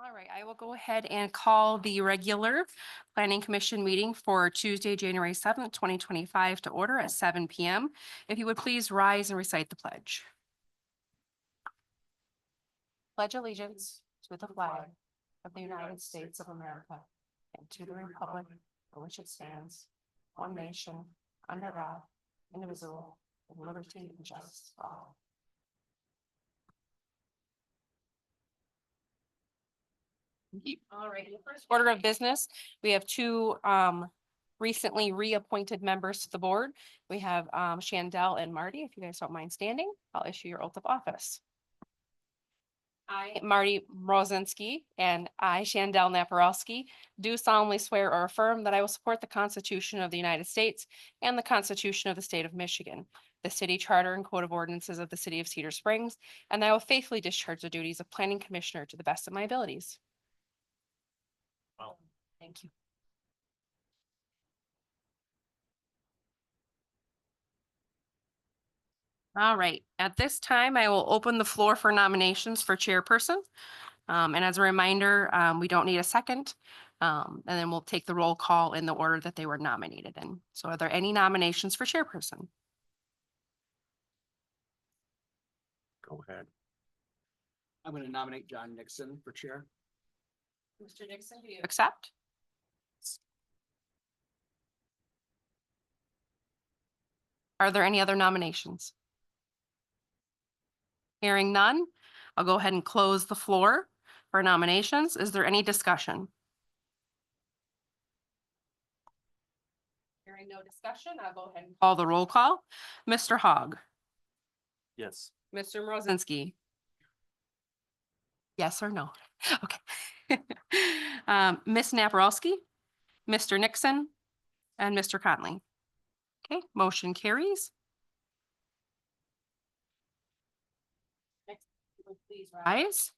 All right, I will go ahead and call the regular Planning Commission meeting for Tuesday, January 7th, 2025 to order at 7 PM. If you would please rise and recite the pledge. Pledge allegiance to the flag of the United States of America and to the republic for which it stands, one nation, under God, indivisible, with liberty and justice for all. All right, in the first order of business, we have two recently reappointed members to the board. We have Shandell and Marty. If you guys don't mind standing, I'll issue your oath of office. I, Marty Mrozinski, and I, Shandell Naparowski, do solemnly swear or affirm that I will support the Constitution of the United States and the Constitution of the State of Michigan, the city charter and code of ordinances of the city of Cedar Springs, and that I will faithfully discharge the duties of planning commissioner to the best of my abilities. Thank you. All right, at this time, I will open the floor for nominations for chairperson. And as a reminder, we don't need a second. And then we'll take the roll call in the order that they were nominated in. So are there any nominations for chairperson? Go ahead. I'm going to nominate John Nixon for chair. Mr. Nixon, do you accept? Are there any other nominations? Hearing none, I'll go ahead and close the floor for nominations. Is there any discussion? Hearing no discussion, I'll go ahead and call the roll call. Mr. Hogg, Yes. Mr. Mrozinski. Yes or no? Okay. Ms. Naparowski, Mr. Nixon, and Mr. Conley. Okay, motion carries. Next, please rise.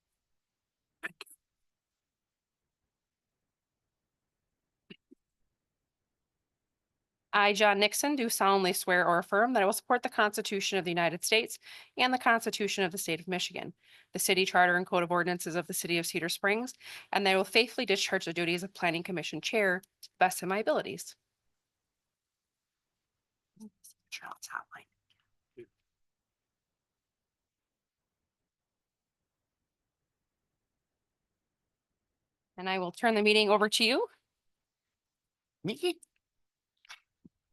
I, John Nixon, do solemnly swear or affirm that I will support the Constitution of the United States and the Constitution of the State of Michigan, the city charter and code of ordinances of the city of Cedar Springs, and that I will faithfully discharge the duties of Planning Commission Chair to the best of my abilities. And I will turn the meeting over to you. Me?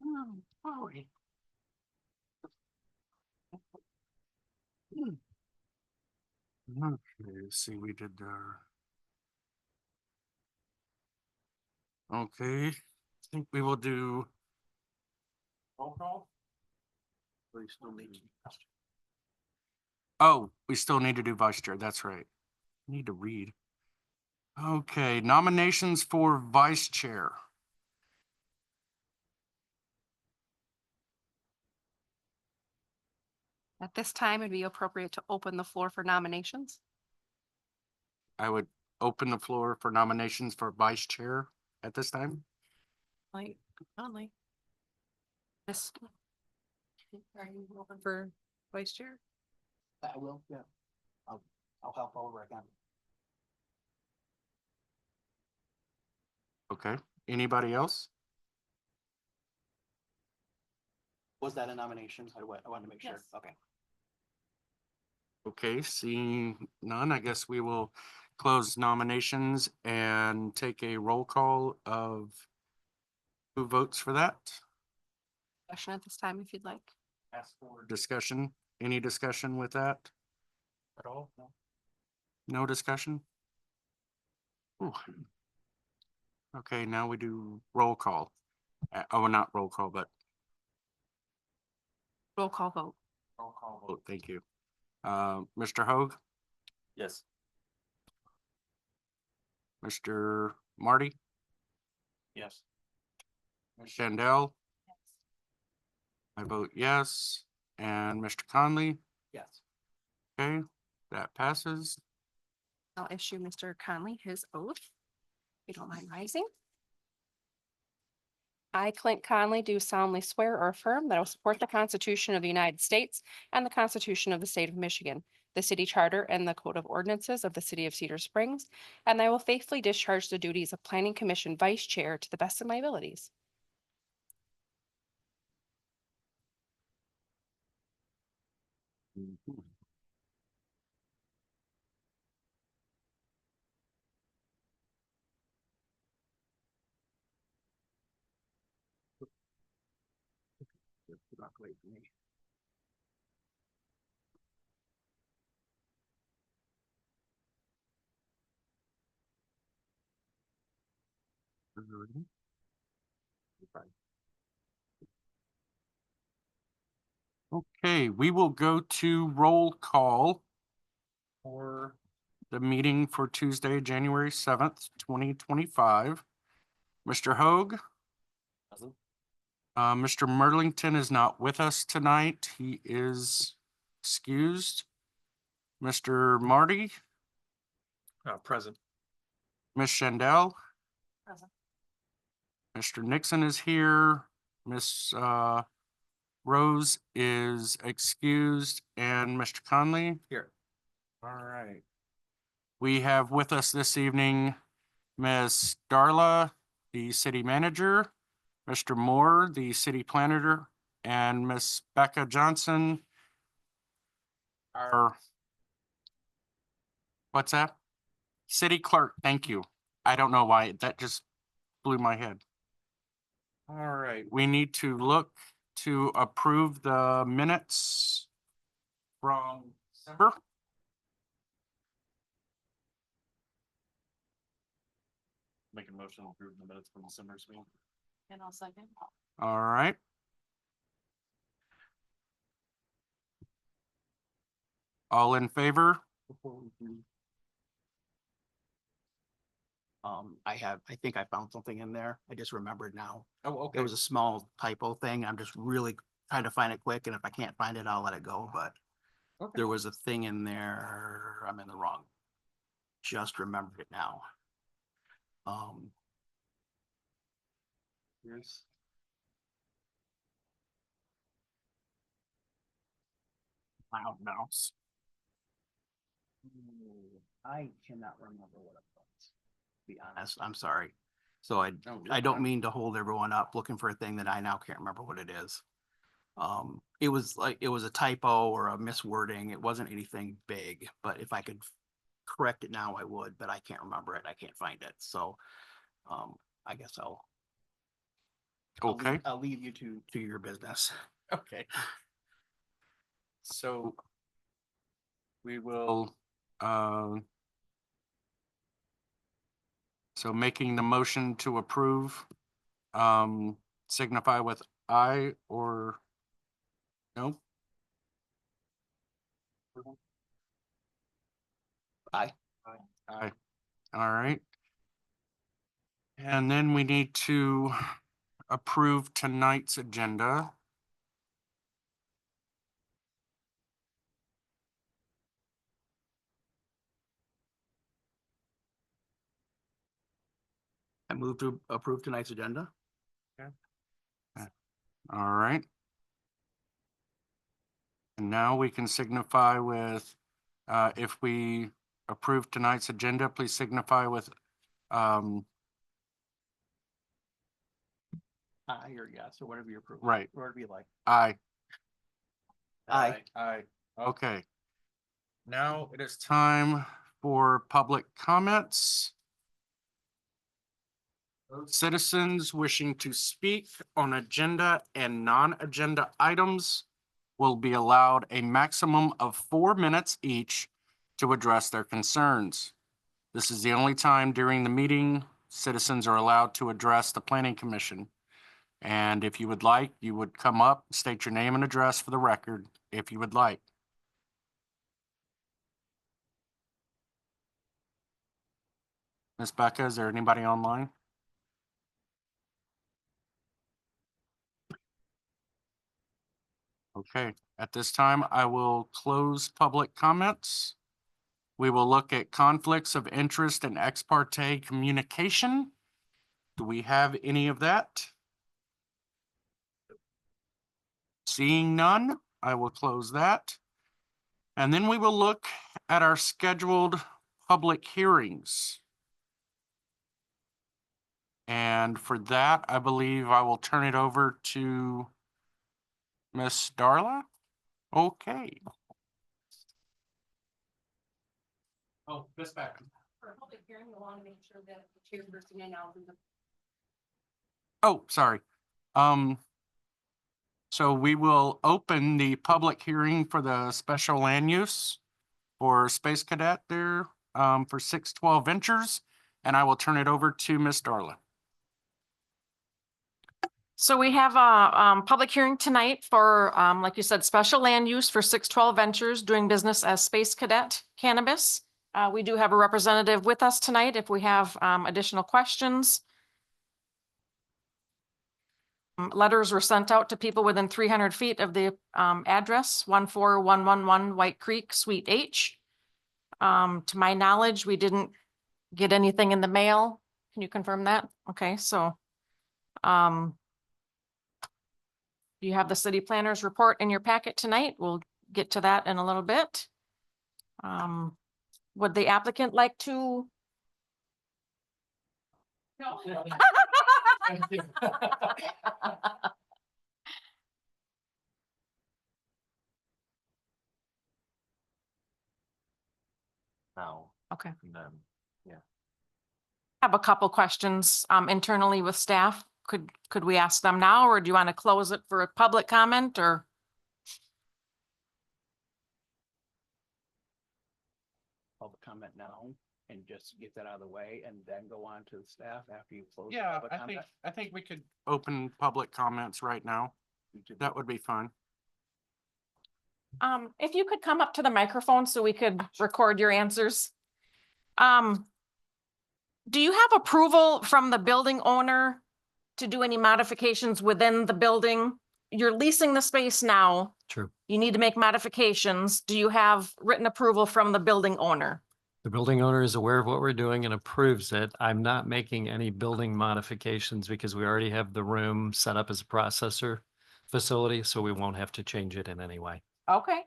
Oh, sorry. Okay, let's see, we did there. Okay, I think we will do. Roll call? Or you still need to- Oh, we still need to do vice chair, that's right. Need to read. Okay, nominations for vice chair. At this time, it'd be appropriate to open the floor for nominations. I would open the floor for nominations for vice chair at this time. Like, Conley. Miss. Are you open for vice chair? I will, yeah. I'll help over again. Okay, anybody else? Was that a nomination? I wanted to make sure. Yes. Okay. Okay, seeing none, I guess we will close nominations and take a roll call of who votes for that. Question at this time, if you'd like. Ask for discussion. Any discussion with that? At all? No. No discussion? Ooh. Okay, now we do roll call. Oh, not roll call, but Roll call vote. roll call vote. Thank you. Mr. Hoag, Yes. Mr. Marty, Yes. Ms. Shandell, I vote yes, and Mr. Conley. Yes. Okay, that passes. I'll issue Mr. Conley his oath. If you don't mind rising. I, Clint Conley, do solemnly swear or affirm that I will support the Constitution of the United States and the Constitution of the State of Michigan, the city charter and the code of ordinances of the city of Cedar Springs, and I will faithfully discharge the duties of Planning Commission Vice Chair to the best of my abilities. Okay, we will go to roll call for the meeting for Tuesday, January 7th, 2025. Mr. Hoag, Present. Mr. Merlington is not with us tonight. He is excused. Mr. Marty, Present. Ms. Shandell. Present. Mr. Nixon is here. Miss Rose is excused, and Mr. Conley. Here. All right. We have with us this evening Miss Darla, the city manager, Mr. Moore, the city planner, and Miss Becca Johnson, our, what's that? City clerk, thank you. I don't know why, that just blew my head. All right, we need to look to approve the minutes from December. Make a motion to approve the minutes from December's meeting. And I'll second. All right. All in favor? I think I found something in there. I just remembered now. Oh, It okay. was a small typo thing. I'm just really trying to find it quick, and if I can't find it, I'll let it go, but Okay. there was a thing in there. I'm in the wrong. Just remembered it now. Yes. Loud mouse. I cannot remember what it was. To be honest, I'm sorry. So I don't mean to hold everyone up looking for a thing that I now can't remember what it is. It was a typo or a miswording. It wasn't anything big, but if I could correct it now, I would, but I can't remember it. I can't find it. So, I guess I'll Okay. I'll leave you to your business. Okay. So we will, so making the motion to approve, signify with aye or no? Aye. Aye. All right. And then we need to approve tonight's agenda. I move to approve tonight's agenda. All right. And now we can signify with, if we approve tonight's agenda, please signify with, Aye or yes, or whatever you approve. right, Whatever you like. aye. Aye. Aye. Okay. Now it is time for public comments. Citizens wishing to speak on agenda and non-agenda items will be allowed a maximum of 4 minutes each to address their concerns. This is the only time during the meeting citizens are allowed to address the planning commission. And if you would like, you would come up, state your name and address for the record, if you would like. Ms. Becca, is there anybody online? Okay, at this time, I will close public comments. We will look at conflicts of interest and ex parte communication. Do we have any of that? Seeing none, I will close that. And then we will look at our scheduled public hearings. And for that, I believe I will turn it over to Miss Darla. Okay. Oh, this back. For a public hearing, we want to make sure that the chairperson announces the Oh, sorry. So we will open the public hearing for the special land use for Space Cadet there, for 612 Ventures, and I will turn it over to Miss Darla. So we have a public hearing tonight for, like you said, special land use for 612 Ventures doing business as Space Cadet Cannabis. We do have a representative with us tonight if we have additional questions. Letters were sent out to people within 300 feet of the address, 14111 White Creek, Suite H. To my knowledge, we didn't get anything in the mail. Can you confirm that? Okay, so you have the city planner's report in your packet tonight. We'll get to that in a little bit. Would the applicant like to? No. Now, Okay. and then, Have a couple questions internally with staff. Could we ask them now, or do you want to close it for a public comment, or? Public comment now and just get that out of the way and then go on to the staff after you close. the Yeah, public I think, comment? I think we could open public comments right now. That would be fine. If you could come up to the microphone so we could record your answers. Do you have approval from the building owner to do any modifications within the building? You're leasing the space now. True. You need to make modifications. Do you have written approval from the building owner? The building owner is aware of what we're doing and approves it. I'm not making any building modifications because we already have the room set up as a processor facility, so we won't have to change it in any way. Okay.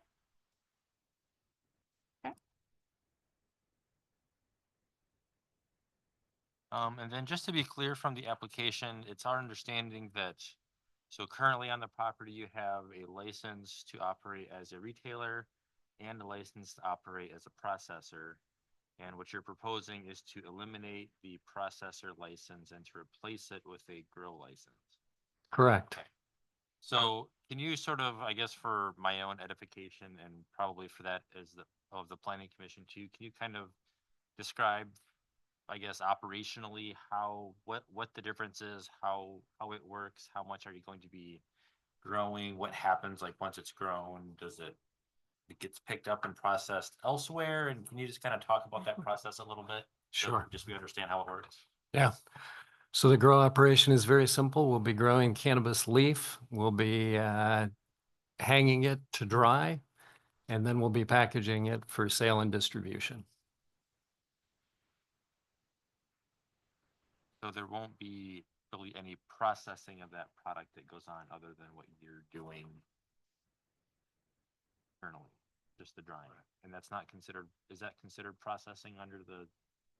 And then just to be clear from the application, it's our understanding that, so currently on the property, you have a license to operate as a retailer and a license to operate as a processor. And what you're proposing is to eliminate the processor license and to replace it with a grow license. Correct. So can you sort of, I guess, for my own edification and probably for that as of the planning commission too, can you kind of describe, I guess, operationally, what the difference is, how it works, how much are you going to be growing, what happens like once it's grown, it gets picked up and processed elsewhere, and can you just kind of talk about that process a little bit? So Sure. just we understand how it works. Yeah. So the grow operation is very simple. We'll be growing cannabis leaf. We'll be hanging it to dry, and then we'll be packaging it for sale and distribution. So there won't be really any processing of that product that goes on other than what you're doing internally, just the drying. And that's not considered, is that considered processing under the?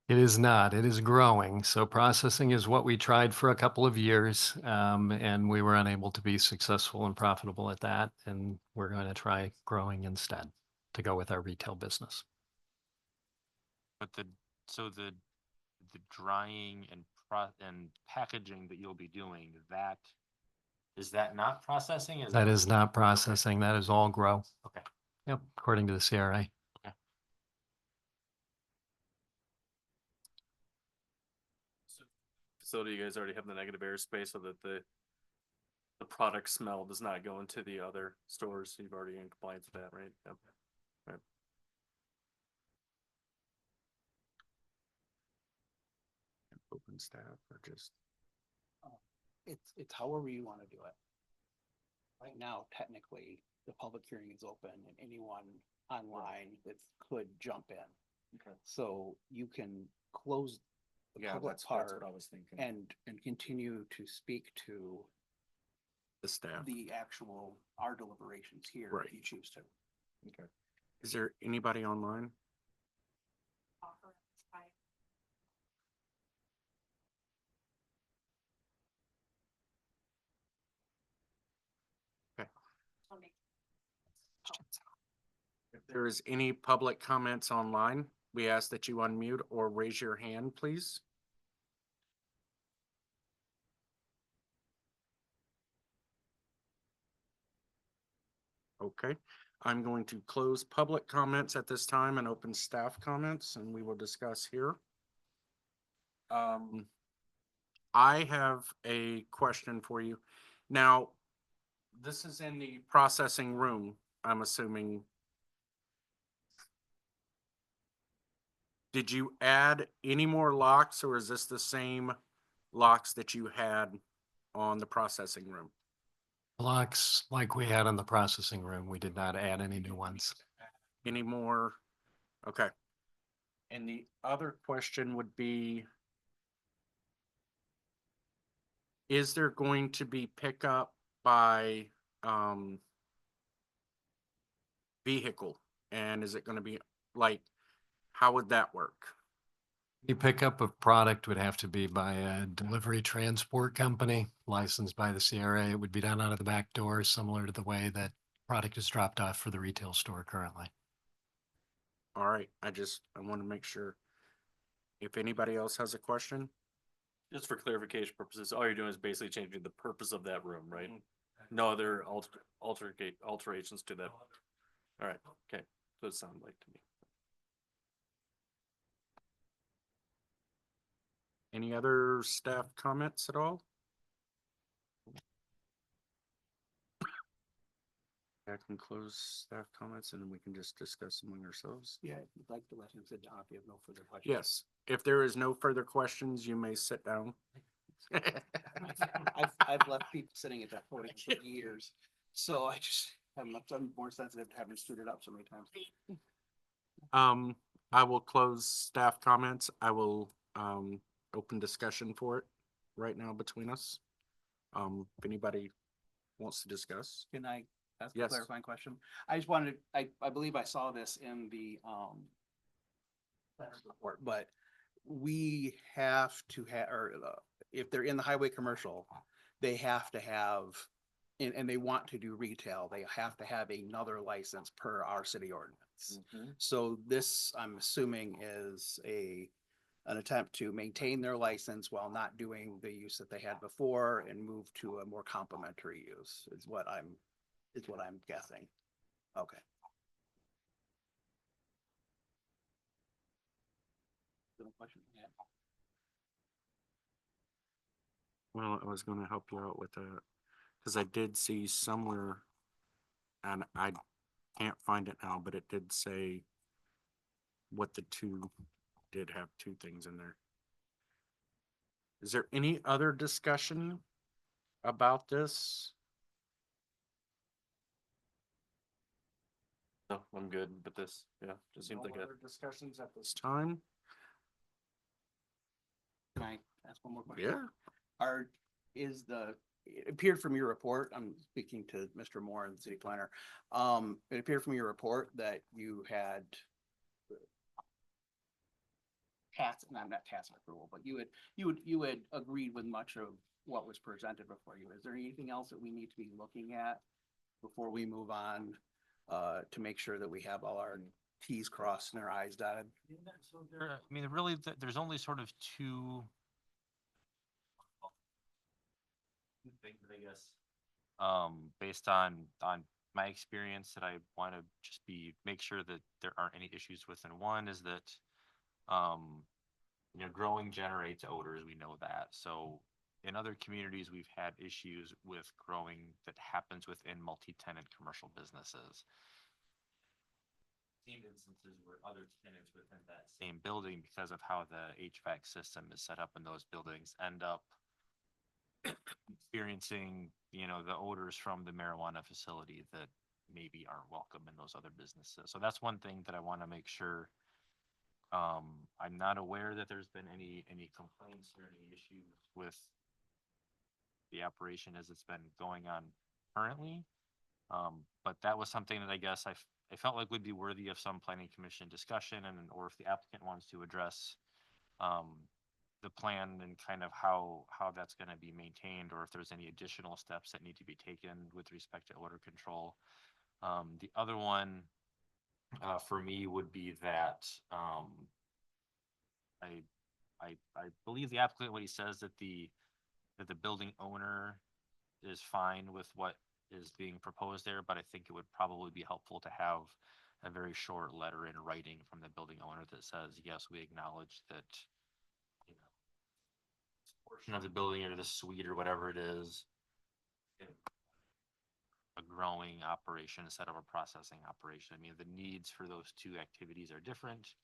It is not. It is growing. So processing is what we tried for a couple of years, and we were unable to be successful and profitable at that. And we're going to try growing instead to go with our retail business. But so the drying and packaging that you'll be doing, is that not processing? That is not processing. That is all grow. Okay. Yep, according to the CRA. facility, you guys already have the negative airspace so that the product smell does not go into the other stores. You've already in compliance with that, right? Yep. Right. Open staff or just. It's however you want to do it. Right now, technically, the public hearing is open and anyone online that could jump in. Okay. So you can close the Yeah, public that's part what I was thinking. and continue to speak to The staff. the actual, our deliberations here Right. if you choose to. Okay. Is there anybody online? Okay. If there is any public comments online, we ask that you unmute or raise your hand, please. Okay, I'm going to close public comments at this time and open staff comments, and we will discuss here. I have a question for you. Now, this is in the processing room, I'm assuming. Did you add any more locks, or is this the same locks that you had on the processing room? Locks like we had in the processing room. We did not add any new ones. Any more? Okay. And the other question would be, is there going to be pickup by vehicle? And is it gonna be like, how would that work? The pickup of product would have to be by a delivery transport company licensed by the CRA. It would be done out of the back door, similar to the way that product is dropped off for the retail store currently. All right, I want to make sure. If anybody else has a question? Just for clarification purposes, all you're doing is basically changing the purpose of that room, right? No other alterations to that. All right, okay, so it sounded like to me. Any other staff comments at all? I can close staff comments and then we can just discuss among ourselves. Yeah, I'd like to let him sit down if you have no further questions. Yes, if there is no further questions, you may sit down. I've left people sitting at that podium for years, so I'm more sensitive to having stood it up so many times. I will close staff comments. I will, open discussion for it right now between us. If anybody wants to discuss. Can I ask a Yes. clarifying question? I just wanted, I believe I saw this in the, planner's report, but we have to have, or if they're in the highway commercial, they have to have, and they want to do retail, they have to have another license per our city ordinance. So this, I'm assuming, is an attempt to maintain their license while not doing the use that they had before and move to a more complementary use, is what I'm guessing. Okay. No question? Yeah. Well, I was gonna help you out with that, cause I did see somewhere, and I can't find it now, but it did say what the two did have two things in there. Is there any other discussion about this? No, I'm good with this, yeah, just seems No like a. other discussions at this time? Can I ask one more question? Yeah. It appeared from your report, I'm speaking to Mr. Moore and the city planner. It appeared from your report that you had tacit approval, but you had agreed with much of what was presented before you. Is there anything else that we need to be looking at before we move on, to make sure that we have all our Ts crossed and our Is dotted? So I mean, really, there's only sort of two things, I guess. Based on my experience, that I want to just make sure that there aren't any issues within. One is that, growing generates odors, we know that. So in other communities, we've had issues with growing that happens within multi-tenant commercial businesses. Seen instances where other tenants within that same building, because of how the HVAC system is set up in those buildings, end up experiencing, the odors from the marijuana facility that maybe aren't welcome in those other businesses. So that's one thing that I want to make sure. I'm not aware that there's been any complaints or any issues with the operation as it's been going on currently. But that was something that I guess I felt like would be worthy of some planning commission discussion and, or if the applicant wants to address the plan and kind of how that's gonna be maintained, or if there's any additional steps that need to be taken with respect to odor control. The other one, for me would be that, I believe the applicant, what he says, that the building owner is fine with what is being proposed there, but I think it would probably be helpful to have a very short letter in writing from the building owner that says, yes, we acknowledge that, you know, this portion of the building or the suite or whatever it is, a growing operation instead of a processing operation. I mean, the needs for those two activities are different,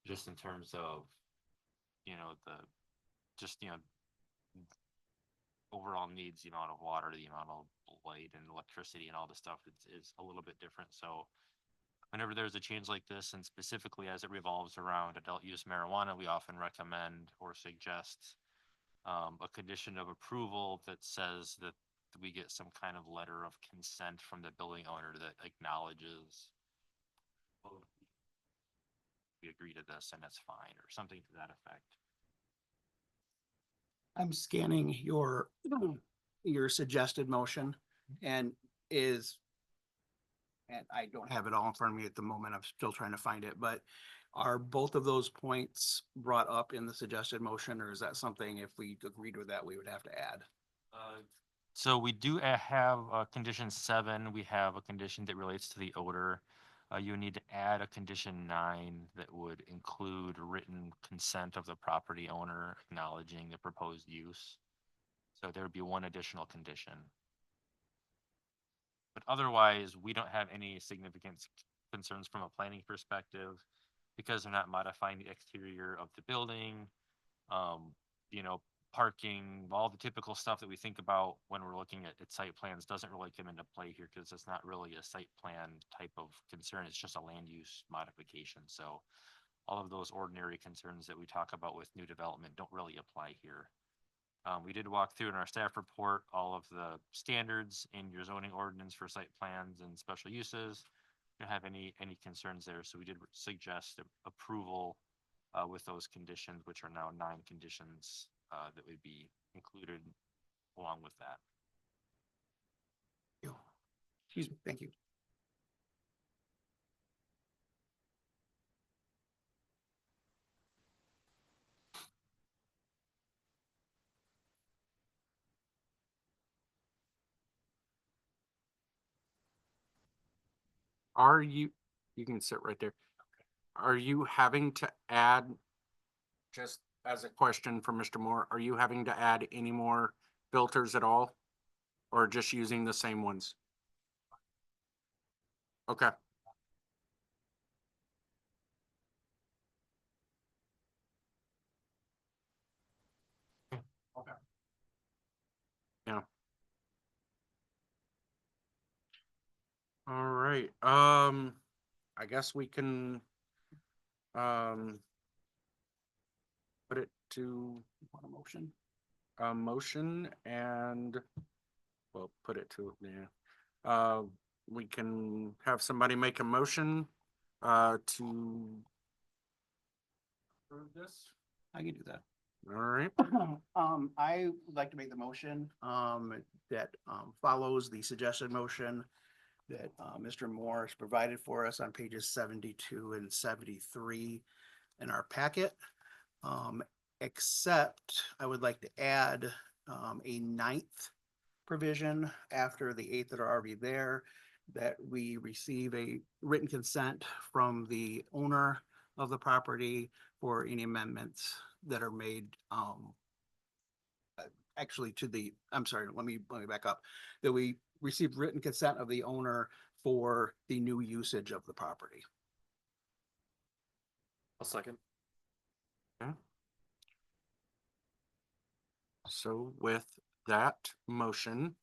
just in terms of, you know, just, you know, overall needs, the amount of water, the amount of light and electricity and all the stuff is a little bit different. So whenever there's a change like this, and specifically as it revolves around adult use marijuana, we often recommend or suggest a condition of approval that says that we get some kind of letter of consent from the building owner that acknowledges, "Oh, we agree to this and it's fine," or something to that effect. I'm scanning your suggested motion and and I don't have it all in front of me at the moment. I'm still trying to find it, but are both of those points brought up in the suggested motion, or is that something, if we agreed with that, we would have to add? So we do have condition 7. We have a condition that relates to the odor. You need to add a condition 9 that would include written consent of the property owner acknowledging the proposed use. So there would be one additional condition. But otherwise, we don't have any significant concerns from a planning perspective because they're not modifying the exterior of the building. You know, parking, all the typical stuff that we think about when we're looking at site plans doesn't really come into play here because it's not really a site plan type of concern. It's just a land use modification. So all of those ordinary concerns that we talk about with new development don't really apply here. We did walk through in our staff report all of the standards in your zoning ordinance for site plans and special uses. Don't have any concerns there. So we did suggest approval with those conditions, which are now 9 conditions that would be included along with that. Excuse me, thank you. Are you can sit right there. Are you having to add, just as a question for Mr. Moore, are you having to add any more filters at all? Or just using the same ones? Okay. Okay. Yeah. All right, I guess we can, put it to Want a motion? a motion and, well, put it to, yeah. We can have somebody make a motion, to approve this. I can do that. All right, I would like to make the motion, that, follows the suggested motion that, Mr. Morris provided for us on pages 72 and 73 in our packet. Except I would like to add, a 9th provision after the 8 that are already there, that we receive a written consent from the owner of the property for any amendments that are made, actually to the, I'm sorry, let me back up, that we receive written consent of the owner for the new usage of the property. A second. so with that motion,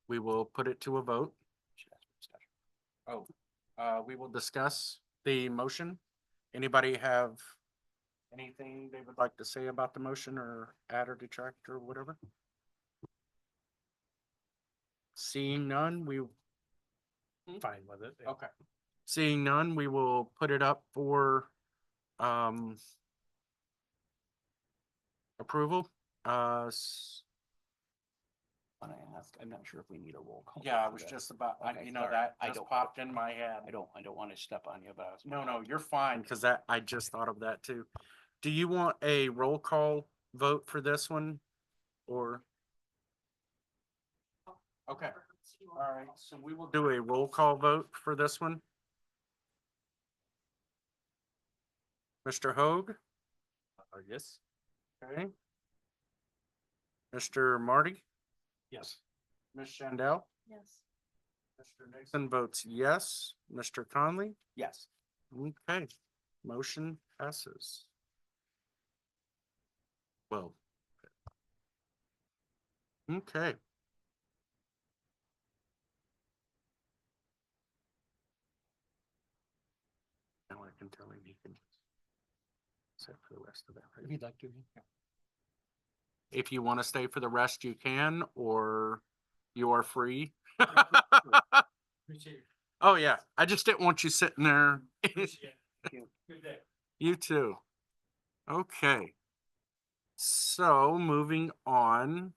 we will put it to a vote. Oh, we will discuss the motion. Anybody have anything they would like to say about the motion or add or detract or whatever? Seeing none, we Fine with it. Okay. Seeing none, we will put it up for, approval. Wanna ask, I'm not sure if we need a roll call. Yeah, I for was that. just about, Okay, you know, sorry. that I just don't- popped in my head. I don't want to step on you, but I was. No, you're fine, cause that, I just thought of that too. Do you want a roll call vote for this one? Or? Okay, all right, so we will do a roll call vote for this one. Mr. Hoag? Yes. Okay. Mr. Marty? Yes. Ms. Shandell? Yes. Mr. Nixon votes yes. Mr. Conley? Yes. Okay, motion passes. Well. Okay. Now I can tell him he can. Set for the rest of that. right? If you'd like to. If you want to stay for the rest, you can, or you are free. Oh, yeah, I just didn't want you sitting there. Good day. You too. Okay. So moving on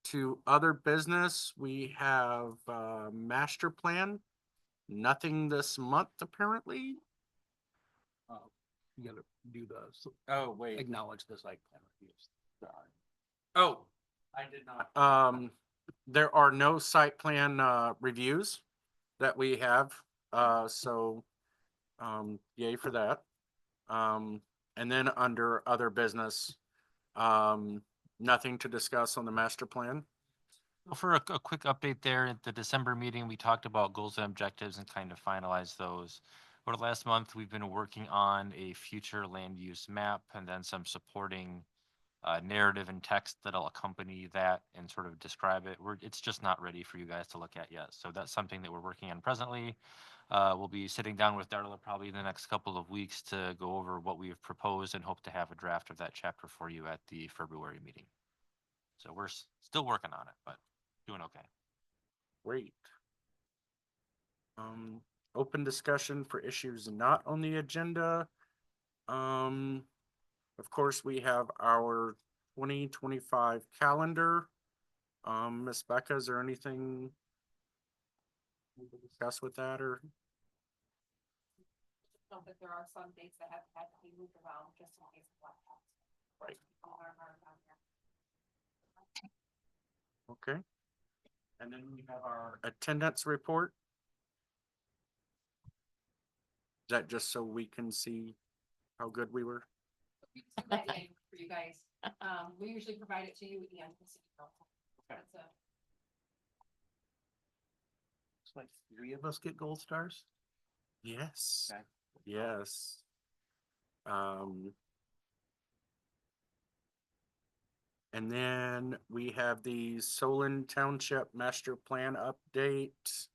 to other business, we have master plan. Nothing this month, apparently. You gotta do the, Oh, wait. acknowledge the site plan reviews. Oh, I did not. There are no site plan reviews that we have, so yay for that. And then under other business, nothing to discuss on the master plan. Well, for a quick update there, at the December meeting, we talked about goals and objectives and kind of finalized those. Over the last month, we've been working on a future land use map and then some supporting narrative and text that'll accompany that and sort of describe it. It's just not ready for you guys to look at yet. So that's something that we're working on presently. We'll be sitting down with Darla probably in the next couple of weeks to go over what we have proposed and hope to have a draft of that chapter for you at the February meeting. So we're still working on it, but doing okay. Great. Open discussion for issues not on the agenda. Of course, we have our 2025 calendar. Ms. Becca, is there anything we can discuss with that or? Know that there are some dates that have had to be moved around just in case of laptops. Right. All are down here. Okay. And then we have our attendance report. Is that just so we can see how good we were? We just do that day for you guys. We usually provide it to you and the city council. Okay. That's a- It's like 3 of us get gold stars. Yes. Okay. Yes. And then we have the Solon Township Master Plan update.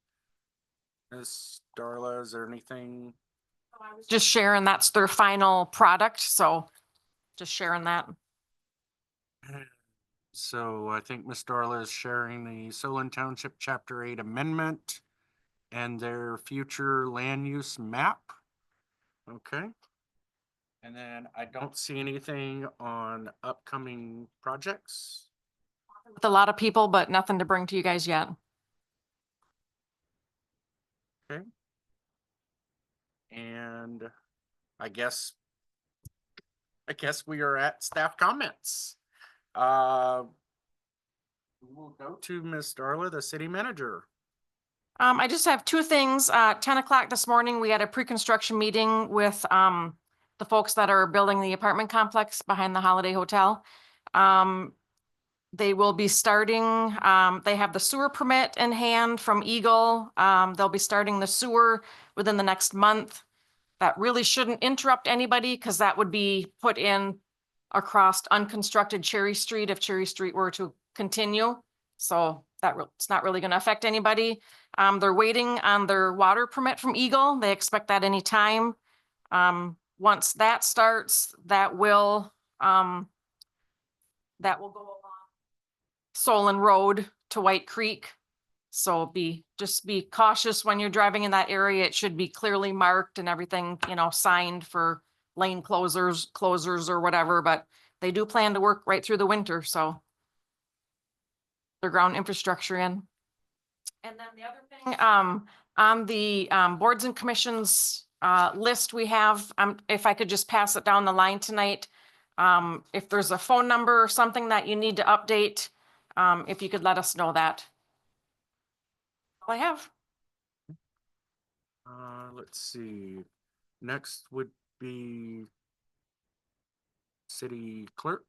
Ms. Darla, is there anything? Just sharing, that's their final product, so just sharing that. So I think Ms. Darla is sharing the Solon Township Chapter 8 amendment and their future land use map. Okay. And then I don't see anything on upcoming projects. With a lot of people, but nothing to bring to you guys yet. And I guess we are at staff comments. We'll go to Ms. Darla, the city manager. I just have 2 things. 10 o'clock this morning, we had a pre-construction meeting with the folks that are building the apartment complex behind the Holiday Hotel. They will be starting, they have the sewer permit in hand from Eagle. They'll be starting the sewer within the next month. That really shouldn't interrupt anybody because that would be put in across unconstructed Cherry Street if Cherry Street were to continue. So it's not really going to affect anybody. They're waiting on their water permit from Eagle. They expect that anytime. Once that starts, that will go along Solon Road to White Creek. So just be cautious when you're driving in that area. It should be clearly marked and everything, signed for lane closers or whatever, but they do plan to work right through the winter, so. Their ground infrastructure in. And then the other thing, on the, boards and commissions, list we have, if I could just pass it down the line tonight. If there's a phone number or something that you need to update, if you could let us know that. All I have. Let's see. Next would be city clerk.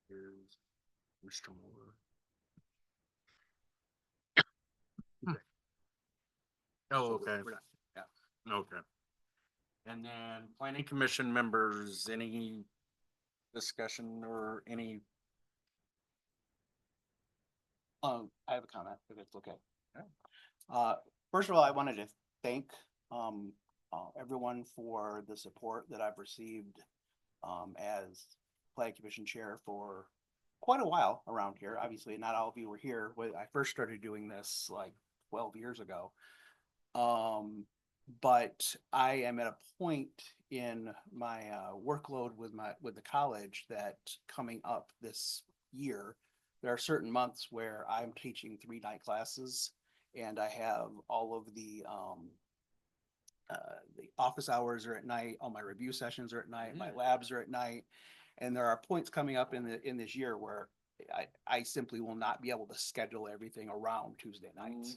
Here's Mr. Moore. Oh, okay. Okay. And then planning commission members, any discussion or any? I have a comment, if it's okay. First of all, I wanted to thank, everyone for the support that I've received, as planning commission chair for quite a while around here. Obviously, not all of you were here when I first started doing this like 12 years ago. But I am at a point in my, workload with the college that coming up this year, there are certain months where I'm teaching 3 night classes and I have all of the office hours are at night, all my review sessions are at night, my labs are at night. And there are points coming up in this year where I simply will not be able to schedule everything around Tuesday nights.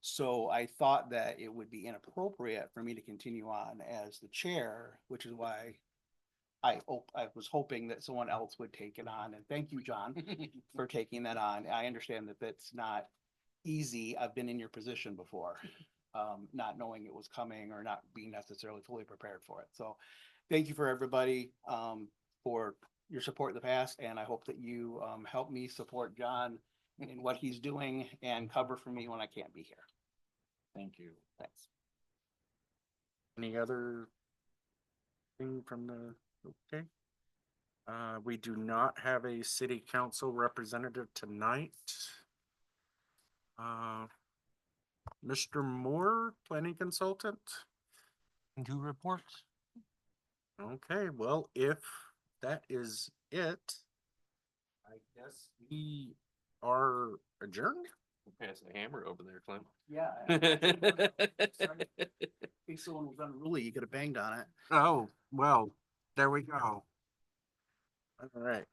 So I thought that it would be inappropriate for me to continue on as the chair, which is why I was hoping that someone else would take it on. And thank you, John, for taking that on. I understand that that's not easy. I've been in your position before, not knowing it was coming or not being necessarily fully prepared for it. So thank you for everybody, for your support in the past. And I hope that you, help me support John in what he's doing and cover for me when I can't be here. Thank you. Thanks. Any other thing from the, okay? We do not have a city council representative tonight. Mr. Moore, planning consultant? 2 reports. Okay, well, if that is it, I guess we are adjourned. Pass the hammer over there, Clint. Yeah. If someone was unruly, you could have banged on it. Oh, well, there we go. All right.